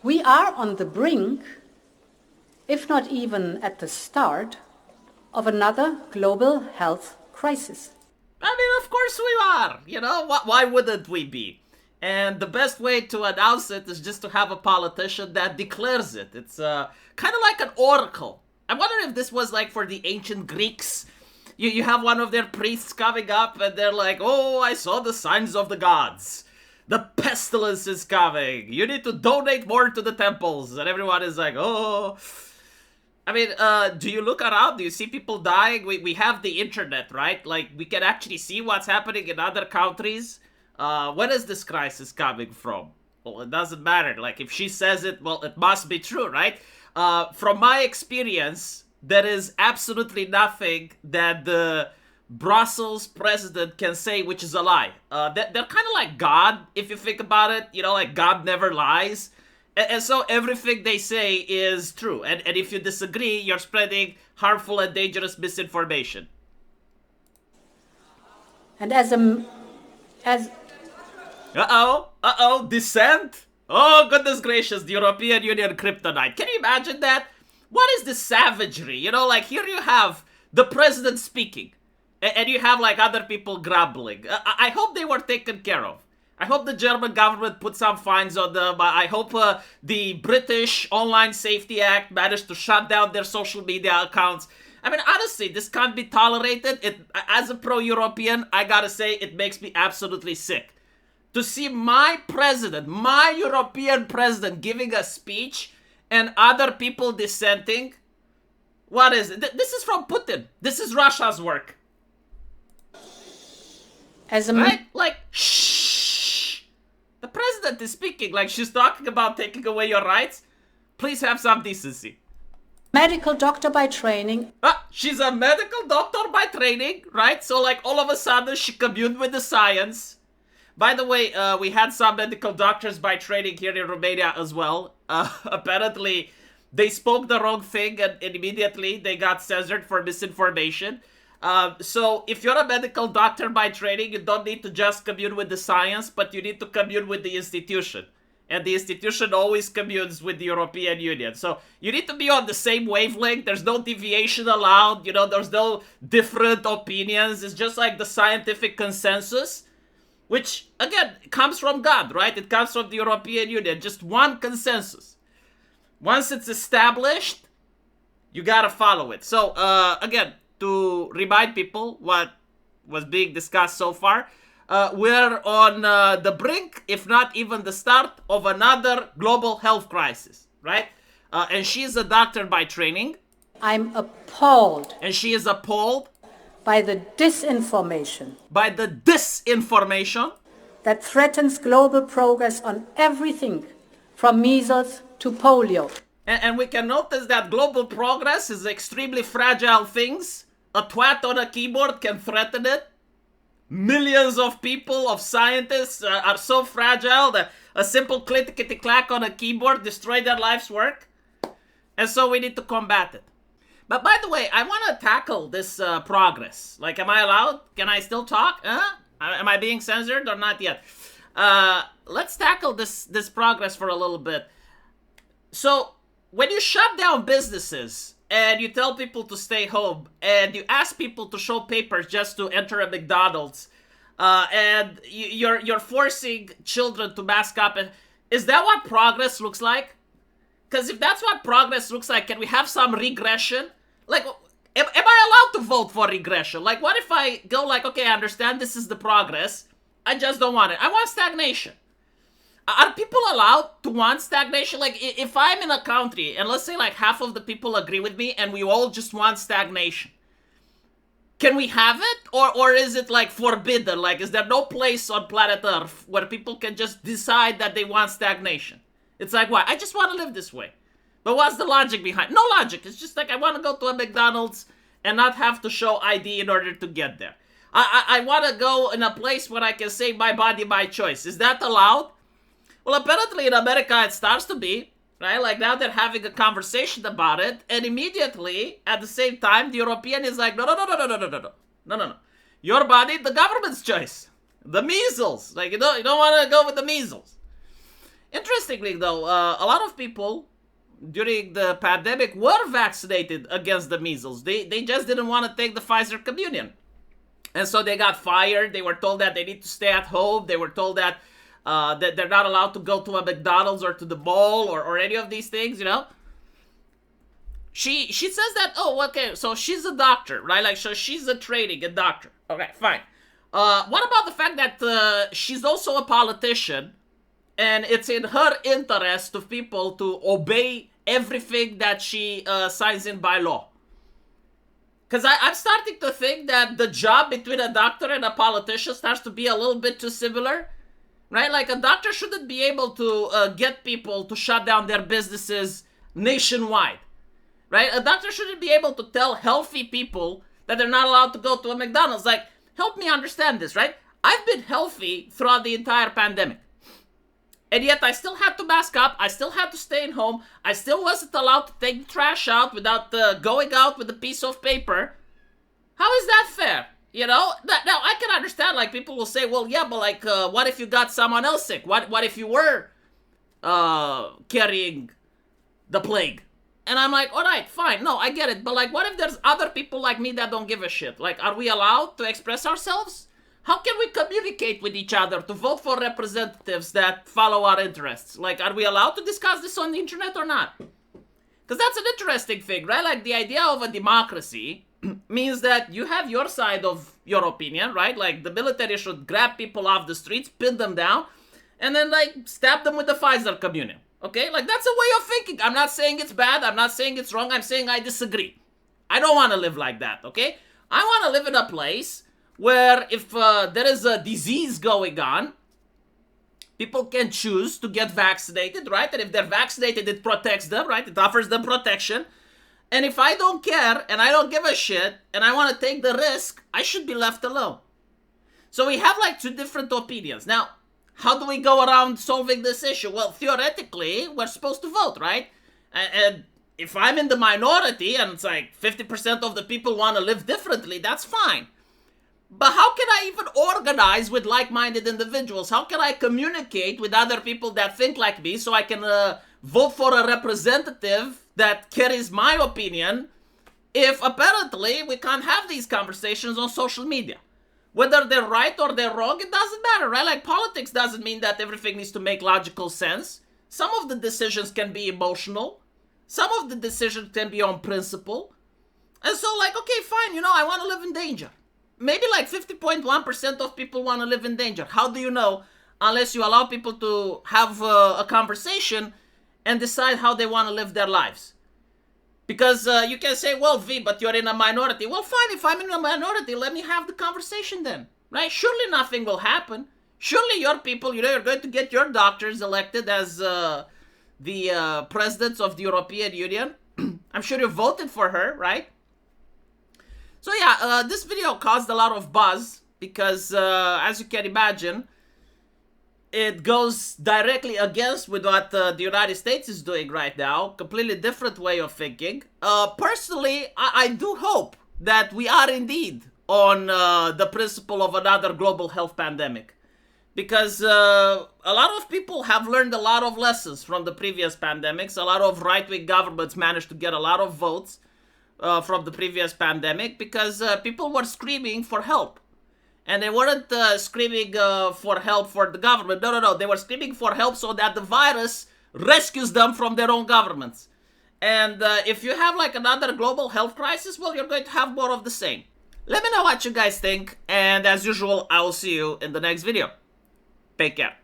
We are on the brink, if not even at the start, of another global health crisis. I mean, of course we are. You know, why wouldn't we be? And the best way to announce it is just to have a politician that declares it. It's kind of like an oracle. I wonder if this was like for the ancient Greeks. You have one of their priests coming up and they're like, oh, I saw the signs of the gods. The pestilence is coming. You need to donate more to the temples. And everyone is like, oh. I mean, do you look around? Do you see people dying? We have the internet, right? Like, we can actually see what's happening in other countries. When is this crisis coming from? Well, it doesn't matter. Like, if she says it, well, it must be true, right? From my experience, there is absolutely nothing that the Brussels president can say which is a lie. They're kind of like God, if you think about it. You know, like God never lies. And so everything they say is true. And if you disagree, you're spreading harmful and dangerous misinformation. And as Dissent? Oh, goodness gracious, the European Union kryptonite. Can you imagine that? What is this savagery? You know, like here you have the president speaking, and you have like other people grumbling. I hope they were taken care of. I hope the German government put some fines on them. I hope the British Online Safety Act managed to shut down their social media accounts. I mean, honestly, this can't be tolerated. As a pro-European, I gotta say, it makes me absolutely sick. To see my president, my European president, giving a speech and other people dissenting. What is it? This is from Putin. This is Russia's work. Right? Like, shh. The president is speaking like she's talking about taking away your rights. Please have some decency. medical doctor by training. She's a medical doctor by training, right? So like all of a sudden she communed with the science. By the way, we had some medical doctors by training here in Romania as well. Apparently, they spoke the wrong thing and immediately they got censored for misinformation. So if you're a medical doctor by training, you don't need to just commune with the science, but you need to commune with the institution. And the institution always communes with the European Union. So you need to be on the same wavelength. There's no deviation allowed. You know, there's no different opinions. It's just like the scientific consensus, which, again, comes from God, right? It comes from the European Union. Just one consensus. Once it's established, you gotta follow it. So, again, to remind people what was being discussed so far, we're on the brink, if not even the start, of another global health crisis, right? And she's a doctor by training. I'm appalled. And she is appalled by the disinformation. By the disinformation that threatens global progress on everything from measles to polio. And we can notice that global progress is extremely fragile things. A twat on a keyboard can threaten it. Millions of people, of scientists are so fragile that a simple clickety-clack on a keyboard destroys their life's work. And so we need to combat it. But by the way, I want to tackle this progress. Like, am I allowed? Can I still talk? Am I being censored or not yet? Let's tackle this progress for a little bit. So, when you shut down businesses and you tell people to stay home and you ask people to show papers just to enter a McDonald's, and you're forcing children to mask up, is that what progress looks like? Because if that's what progress looks like, can we have some regression? Like, am I allowed to vote for regression? Like, what if I go like, okay, I understand this is the progress, I just don't want it. I want stagnation. Are people allowed to want stagnation? Like, if I'm in a country, and let's say like half of the people agree with me, and we all just want stagnation, can we have it? Or is it like forbidden? Like, is there no place on planet Earth where people can just decide that they want stagnation? It's like, why? I just want to live this way. But what's the logic behind? No logic. It's just like I want to go to a McDonald's and not have to show ID in order to get there. I want to go in a place where I can say my body, my choice. Is that allowed? Well, apparently in America it starts to be, right? Like now they're having a conversation about it, and immediately at the same time the European is like, no. Your body, the government's choice. The measles. Like you don't want to go with the measles. Interestingly, though, a lot of people during the pandemic were vaccinated against the measles. They just didn't want to take the Pfizer communion. And so they got fired. They were told that they need to stay at home. They were told that that they're not allowed to go to a McDonald's or to the mall or any of these things, you know? She says that, oh, okay, so she's a doctor, right? Like, so she's a doctor. Okay, fine. What about the fact that she's also a politician, and it's in her interest of people to obey everything that she signs in by law? Because I'm starting to think that the job between a doctor and a politician starts to be a little bit too similar, right? Like, a doctor shouldn't be able to get people to shut down their businesses nationwide, right? A doctor shouldn't be able to tell healthy people that they're not allowed to go to a McDonald's. Like, help me understand this, right? I've been healthy throughout the entire pandemic. And yet I still had to mask up. I still had to stay in home. I still wasn't allowed to take the trash out without going out with a piece of paper. How is that fair? You know? Now, I can understand, like, people will say, well, yeah, but, like, what if you got someone else sick? What if you were carrying the plague? And I'm like, all right, fine. No, I get it. But, like, what if there's other people like me that don't give a shit? Like, are we allowed to express ourselves? How can we communicate with each other to vote for representatives that follow our interests? Like, are we allowed to discuss this on the internet or not? Because that's an interesting thing, right? Like, the idea of a democracy means that you have your side of your opinion, right? Like, the military should grab people off the streets, pin them down, and then, like, stab them with the Pfizer communion. Okay? Like, that's a way of thinking. I'm not saying it's bad. I'm not saying it's wrong. I'm saying I disagree. I don't want to live like that, okay? I want to live in a place where if there is a disease going on, people can choose to get vaccinated, right? And if they're vaccinated, it protects them, right? It offers them protection. And if I don't care and I don't give a shit and I want to take the risk, I should be left alone. So we have like two different opinions. Now, how do we go around solving this issue? Well, theoretically, we're supposed to vote, right? And if I'm in the minority and it's like 50% of the people want to live differently, that's fine. But how can I even organize with like-minded individuals? How can I communicate with other people that think like me so I can vote for a representative that carries my opinion if apparently we can't have these conversations on social media? Whether they're right or they're wrong, it doesn't matter, right? Like, politics doesn't mean that everything needs to make logical sense. Some of the decisions can be emotional. Some of the decisions can be on principle. And so, like, okay, fine, you know, I want to live in danger. Maybe like 50.1% of people want to live in danger. How do you know? Unless you allow people to have a conversation and decide how they want to live their lives. Because you can say, well, V, but you're in a minority. Well, fine, if I'm in a minority, let me have the conversation then, right? Surely nothing will happen. Surely your people, you know, you're going to get your doctors elected as the presidents of the European Union. I'm sure you voted for her, right? So yeah, this video caused a lot of buzz because, as you can imagine, it goes directly against with what the United States is doing right now. Completely different way of thinking. Personally, I do hope that we are indeed on the principle of another global health pandemic. Because a lot of people have learned a lot of lessons from the previous pandemics. A lot of right-wing governments managed to get a lot of votes from the previous pandemic because people were screaming for help. And they weren't screaming for help for the government. No. They were screaming for help so that the virus rescues them from their own governments. And if you have like another global health crisis, well, you're going to have more of the same. Let me know what you guys think. And as usual, I will see you in the next video. Take care.